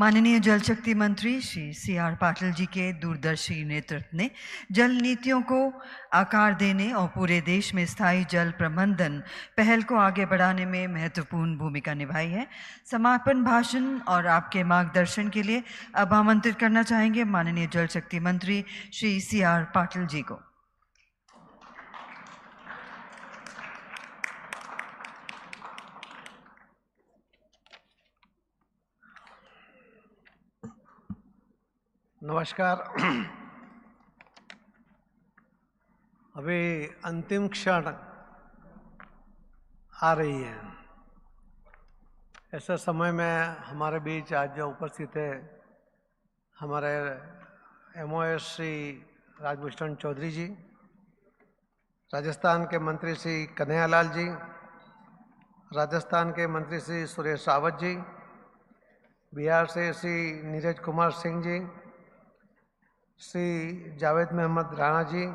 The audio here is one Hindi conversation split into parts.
माननीय जल शक्ति मंत्री श्री CR पाटिल जी के दूरदर्शी नेतृत्व ने जल नीतियों को आकार देने और पूरे देश में स्थायी जल प्रबंधन पहल को आगे बढ़ाने में महत्वपूर्ण भूमिका निभाई है। समापन भाषण और आपके मार्गदर्शन के लिए अब आमंत्रित करना चाहेंगे माननीय जल शक्ति मंत्री श्री CR पाटिल जी को। नमस्कार। अभी अंतिम क्षण आ रही है। ऐसे समय में हमारे बीच आज जो उपस्थित है हमारे MOS श्री राजभूषण चौधरी जी, राजस्थान के मंत्री श्री कन्हैयालाल जी, राजस्थान के मंत्री श्री सुरेश रावत जी, बिहार से श्री नीरज कुमार सिंह जी, श्री जावेद मोहम्मद राणा जी,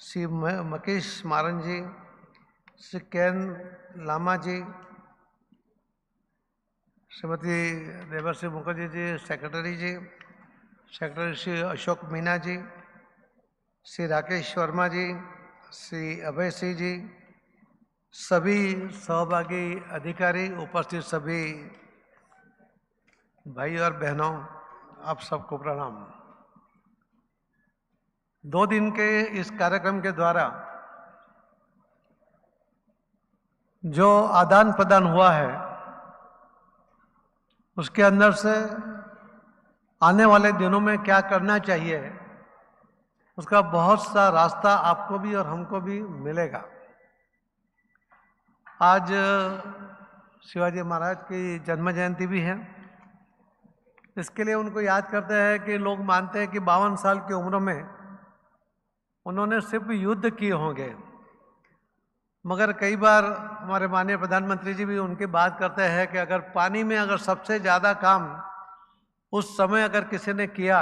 श्री मकेश मारन जी, श्री केन लामा जी, श्रीमती देवर्षि मुखर्जी जी, सेक्रेटरी जी, सेक्रेटरी श्री अशोक मीना जी, श्री राकेश वर्मा जी, श्री अभय सिंह जी, सभी सहभागी अधिकारी, उपस्थित सभी भाई और बहनों, आप सबको प्रणाम। 2 दिन के इस कार्यक्रम के द्वारा जो आदान प्रदान हुआ है उसके अंदर से आने वाले दिनों में क्या करना चाहिए उसका बहुत सा रास्ता आपको भी और हमको भी मिलेगा। आज शिवाजी महाराज की जन्म जयंती भी है। इसके लिए उनको याद करते हैं कि लोग मानते हैं कि 52 साल की उम्र में उन्होंने सिर्फ युद्ध किए होंगे, मगर कई बार हमारे माननीय प्रधानमंत्री जी भी उनकी बात करते हैं कि अगर पानी में अगर सबसे ज़्यादा काम उस समय अगर किसी ने किया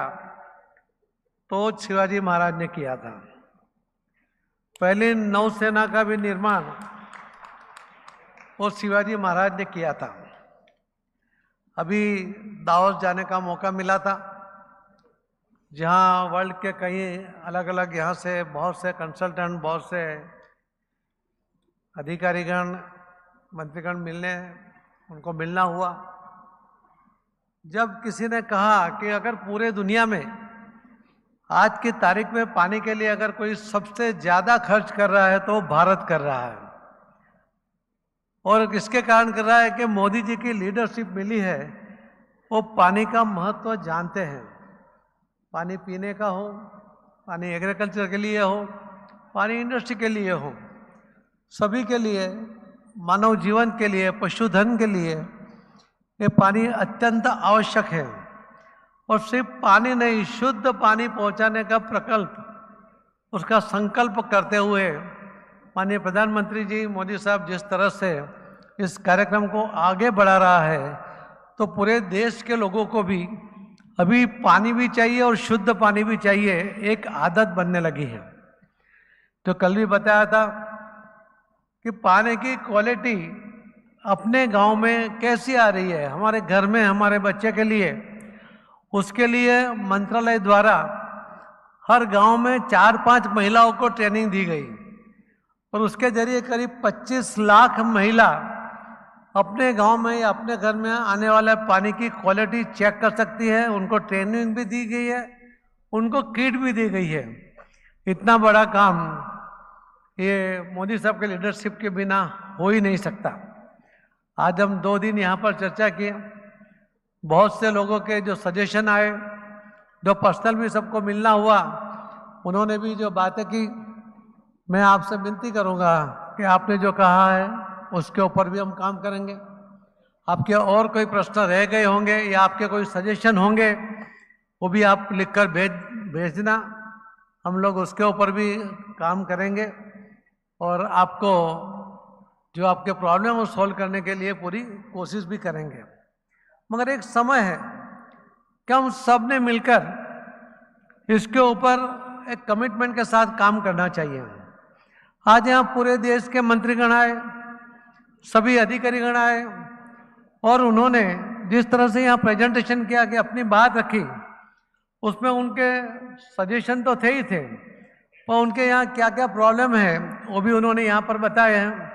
तो शिवाजी महाराज ने किया था। पहली नौसेना का भी निर्माण वो शिवाजी महाराज ने किया था। अभी दावोस जाने का मौका मिला था, जहाँ वर्ल्ड के कई अलग अलग यहाँ से बहुत से कंसल्टेंट, बहुत से अधिकारीगण, मंत्रीगण उनको मिलना हुआ। जब किसी ने कहा कि अगर पूरे दुनिया में आज की तारीख में पानी के लिए अगर कोई सबसे ज़्यादा खर्च कर रहा है तो भारत कर रहा है, और इसके कारण कर रहा है कि मोदी जी की लीडरशिप मिली है। वो पानी का महत्व जानते हैं। पानी पीने का हो, पानी एग्रीकल्चर के लिए हो, पानी इंडस्ट्री के लिए हो, सभी के लिए, मानव जीवन के लिए, पशुधन के लिए ये पानी अत्यंत आवश्यक है। और सिर्फ पानी नहीं, शुद्ध पानी पहुंचाने का प्रकल्प, उसका संकल्प करते हुए माननीय प्रधानमंत्री जी मोदी साहब जिस तरह से इस कार्यक्रम को आगे बढ़ा रहा है, तो पूरे देश के लोगों को भी अभी पानी भी चाहिए और शुद्ध पानी भी चाहिए, एक आदत बनने लगी है। तो कल भी बताया था कि पानी की क्वालिटी अपने गांव में कैसी आ रही है, हमारे घर में, हमारे बच्चे के लिए। उसके लिए मंत्रालय द्वारा हर गांव में 4-5 महिलाओं को ट्रेनिंग दी गई, और उसके जरिए करीब 25 लाख महिला अपने गांव में या अपने घर में आने वाले पानी की क्वालिटी चेक कर सकती है। उनको ट्रेनिंग भी दी गई है, उनको किट भी दी गई है। इतना बड़ा काम ये मोदी साहब के लीडरशिप के बिना हो ही नहीं सकता। आज हम 2 दिन यहाँ पर चर्चा की, बहुत से लोगों के जो सजेशन आए, जो पर्सनल भी सबको मिलना हुआ, उन्होंने भी जो बातें की, मैं आपसे विनती करूँगा कि आपने जो कहा है उसके ऊपर भी हम काम करेंगे। आपके और कोई प्रश्न रह गए होंगे या आपके कोई सजेशन होंगे, वो भी आप लिखकर भेजना। हम लोग उसके ऊपर भी काम करेंगे और आपको जो आपके प्रॉब्लम है वो सॉल्व करने के लिए पूरी कोशिश भी करेंगे। मगर एक समय है कि हम सब ने मिलकर इसके ऊपर एक कमिटमेंट के साथ काम करना चाहिए। आज यहाँ पूरे देश के मंत्रीगण आए, सभी अधिकारीगण आए, और उन्होंने जिस तरह से यहाँ प्रेजेंटेशन किया कि अपनी बात रखी, उसमें उनके सजेशन तो थे ही थे, पर उनके यहाँ क्या क्या प्रॉब्लम है वो भी उन्होंने यहाँ पर बताए हैं।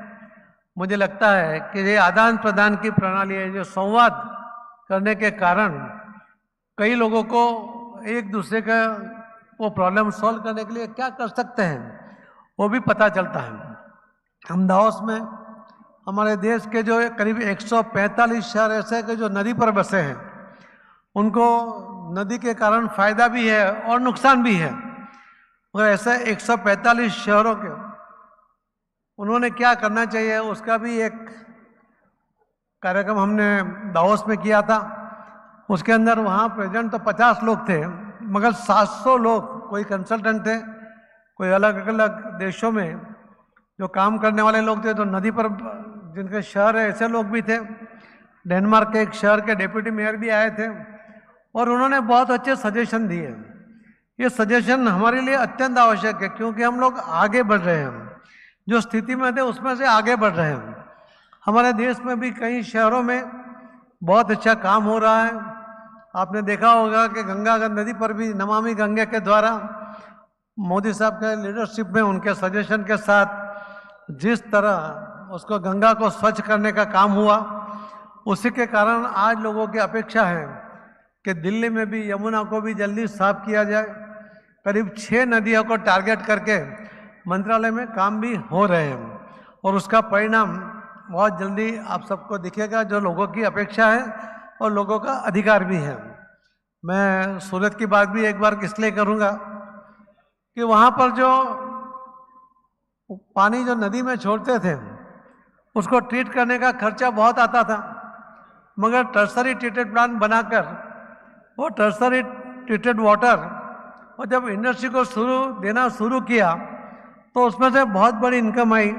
मुझे लगता है कि ये आदान प्रदान की प्रणाली है, जो संवाद करने के कारण कई लोगों को एक दूसरे का वो प्रॉब्लम सॉल्व करने के लिए क्या कर सकते हैं वो भी पता चलता है। हम दाओस में हमारे देश के जो करीब 145 शहर ऐसे के जो नदी पर बसे हैं, उनको नदी के कारण फायदा भी है और नुकसान भी है। मगर ऐसे 145 शहरों के उन्होंने क्या करना चाहिए उसका भी एक कार्यक्रम हमने दाओस में किया था। उसके अंदर वहाँ प्रेजेंट तो 50 लोग थे, मगर 700 लोग, कोई कंसल्टेंट थे, कोई अलग अलग देशों में जो काम करने वाले लोग थे, तो नदी पर जिनके शहर है ऐसे लोग भी थे। डेनमार्क के एक शहर के डिप्टी मेयर भी आए थे और उन्होंने बहुत अच्छे सजेशन दिए। ये सजेशन हमारे लिए अत्यंत आवश्यक है, क्योंकि हम लोग आगे बढ़ रहे हैं, जो स्थिति में थे उसमें से आगे बढ़ रहे हैं। हमारे देश में भी कई शहरों में बहुत अच्छा काम हो रहा है। आपने देखा होगा कि गंगा नदी पर भी नमामि गंगे के द्वारा मोदी साहब के लीडरशिप में, उनके सजेशन के साथ जिस तरह उसको गंगा को स्वच्छ करने का काम हुआ, उसी के कारण आज लोगों की अपेक्षा है कि दिल्ली में भी यमुना को भी जल्दी साफ किया जाए। करीब 6 नदियों को टारगेट करके मंत्रालय में काम भी हो रहे हैं और उसका परिणाम बहुत जल्दी आप सबको दिखेगा, जो लोगों की अपेक्षा है और लोगों का अधिकार भी है। मैं सूरत की बात भी एक बार इसलिए करूँगा कि वहाँ पर जो पानी जो नदी में छोड़ते थे उसको ट्रीट करने का खर्चा बहुत आता था, मगर टर्सरी ट्रीटेड प्लांट बनाकर वो टर्सरी ट्रीटेड वाटर, और जब इंडस्ट्री को देना शुरू किया तो उसमें से बहुत बड़ी इनकम आई।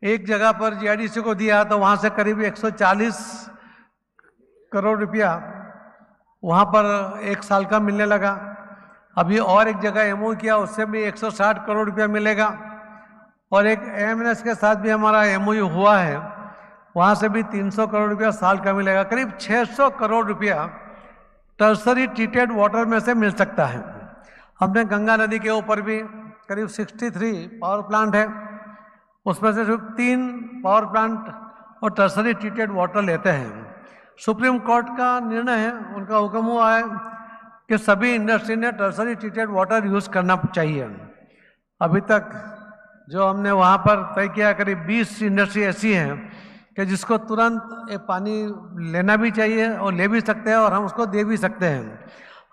एक जगह पर जीआईडीसी को दिया तो वहाँ से करीब 140 करोड़ रुपया वहाँ पर एक साल का मिलने लगा। अभी और एक जगह एमओ किया, उससे भी 160 करोड़ रुपया मिलेगा। और एक एएमएनएस के साथ भी हमारा एमओयू हुआ है, वहाँ से भी 300 करोड़ रुपया साल का मिलेगा। करीब 600 करोड़ रुपया टर्सरी ट्रीटेड वाटर में से मिल सकता है। हमने गंगा नदी के ऊपर भी करीब 63 पावर प्लांट है, उसमें से सिर्फ 3 पावर प्लांट और टर्सरी ट्रीटेड वाटर लेते हैं। सुप्रीम कोर्ट का निर्णय है, उनका हुक्म हुआ है कि सभी इंडस्ट्री ने टर्सरी ट्रीटेड वाटर यूज़ करना चाहिए। अभी तक जो हमने वहाँ पर तय किया, करीब 20 इंडस्ट्री ऐसी हैं कि जिसको तुरंत ये पानी लेना भी चाहिए और ले भी सकते हैं और हम उसको दे भी सकते हैं।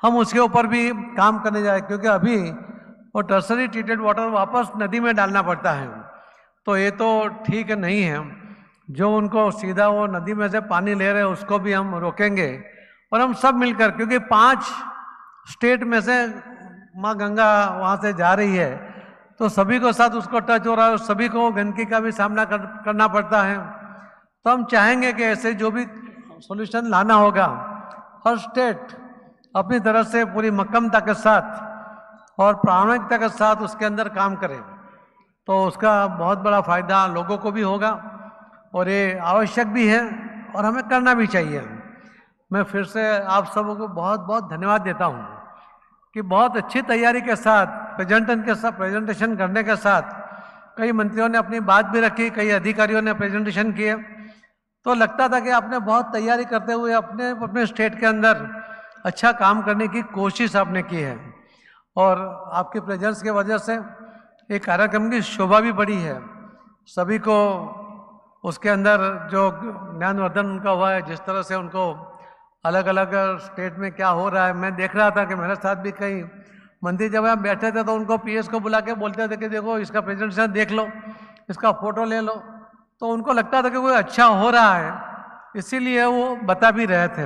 हम उसके ऊपर भी काम करने जाए, क्योंकि अभी वो टर्सरी ट्रीटेड वाटर वापस नदी में डालना पड़ता है, तो ये तो ठीक नहीं है। जो उनको सीधा वो नदी में से पानी ले रहे हैं उसको भी हम रोकेंगे, और हम सब मिलकर, क्योंकि 5 स्टेट में से माँ गंगा वहाँ से जा रही है, तो सभी को साथ उसको टच हो रहा है, सभी को गंदगी का भी सामना करना पड़ता है। तो हम चाहेंगे कि ऐसे जो भी सॉल्यूशन लाना होगा, हर स्टेट अपनी तरफ से पूरी मक्कमता के साथ और प्रामाणिकता के साथ उसके अंदर काम करे, तो उसका बहुत बड़ा फायदा लोगों को भी होगा और ये आवश्यक भी है और हमें करना भी चाहिए। मैं फिर से आप सबों को बहुत बहुत धन्यवाद देता हूँ कि बहुत अच्छी तैयारी के साथ प्रेजेंटेशन करने के साथ कई मंत्रियों ने अपनी बात भी रखी, कई अधिकारियों ने प्रेजेंटेशन किए, तो लगता था कि आपने बहुत तैयारी करते हुए अपने स्टेट के अंदर अच्छा काम करने की कोशिश आपने की है, और आपकी प्रेजेंस के वजह से एक कार्यक्रम की शोभा भी बढ़ी है। सभी को उसके अंदर जो ज्ञानवर्धन उनका हुआ है, जिस तरह से उनको अलग अलग स्टेट में क्या हो रहा है, मैं देख रहा था कि मेरे साथ भी कई मंत्री जब यहाँ बैठे थे तो उनको पीएस को बुला के बोलते थे कि देखो इसका प्रेजेंटेशन देख लो, इसका फोटो ले लो, तो उनको लगता था कि कोई अच्छा हो रहा है, इसीलिए वो बता भी रहे थे।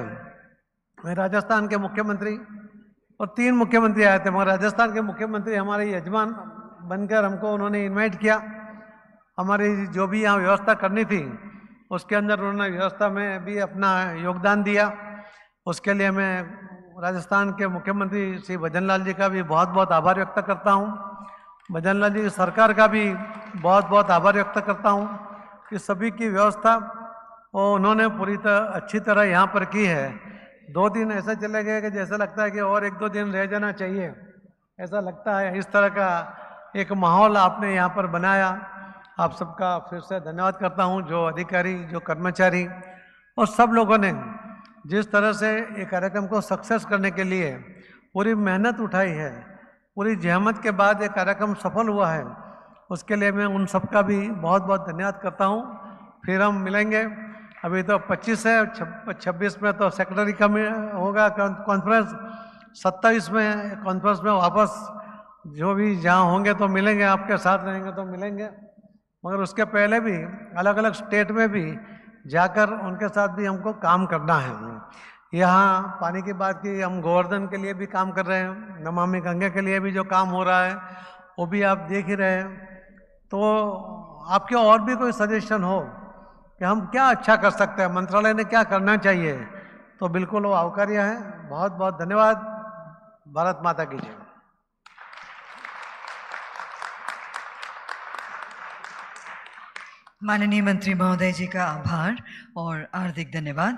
मैं राजस्थान के मुख्यमंत्री और 3 मुख्यमंत्री आए थे, मगर राजस्थान के मुख्यमंत्री हमारे यजमान बनकर हमको उन्होंने इनवाइट किया। हमारी जो भी यहाँ व्यवस्था करनी थी उसके अंदर उन्होंने व्यवस्था में भी अपना योगदान दिया। उसके लिए मैं राजस्थान के मुख्यमंत्री श्री भजन लाल जी का भी बहुत बहुत आभार व्यक्त करता हूँ। भजन लाल जी की सरकार का भी बहुत बहुत आभार व्यक्त करता हूँ कि सभी की व्यवस्था वो उन्होंने पूरी तरह अच्छी तरह यहाँ पर की है। 2 दिन ऐसा चले गए कि जैसा लगता है कि और 1-2 दिन रह जाना चाहिए, ऐसा लगता है। इस तरह का एक माहौल आपने यहाँ पर बनाया। आप सबका फिर से धन्यवाद करता हूँ, जो अधिकारी, जो कर्मचारी और सब लोगों ने जिस तरह से ये कार्यक्रम को सक्सेस करने के लिए पूरी मेहनत उठाई है, पूरी जहमत के बाद ये कार्यक्रम सफल हुआ है, उसके लिए मैं उन सबका भी बहुत बहुत धन्यवाद करता हूँ। फिर हम मिलेंगे। अभी तो 25 है, 26 में तो सेक्रेटरी का होगा कॉन्फ्रेंस, 27 में कॉन्फ्रेंस में वापस जो भी जहाँ होंगे तो मिलेंगे, आपके साथ रहेंगे तो मिलेंगे। मगर उसके पहले भी अलग अलग स्टेट में भी जाकर उनके साथ भी हमको काम करना है। यहाँ पानी की बात की, हम गोवर्धन के लिए भी काम कर रहे हैं, नमामि गंगे के लिए भी जो काम हो रहा है वो भी आप देख ही रहे हैं। तो आपके और भी कोई सजेशन हो कि हम क्या अच्छा कर सकते हैं, मंत्रालय ने क्या करना चाहिए, तो बिल्कुल वो आवकार्य है। बहुत बहुत धन्यवाद। भारत माता की जय। माननीय मंत्री महोदय जी का आभार और हार्दिक धन्यवाद।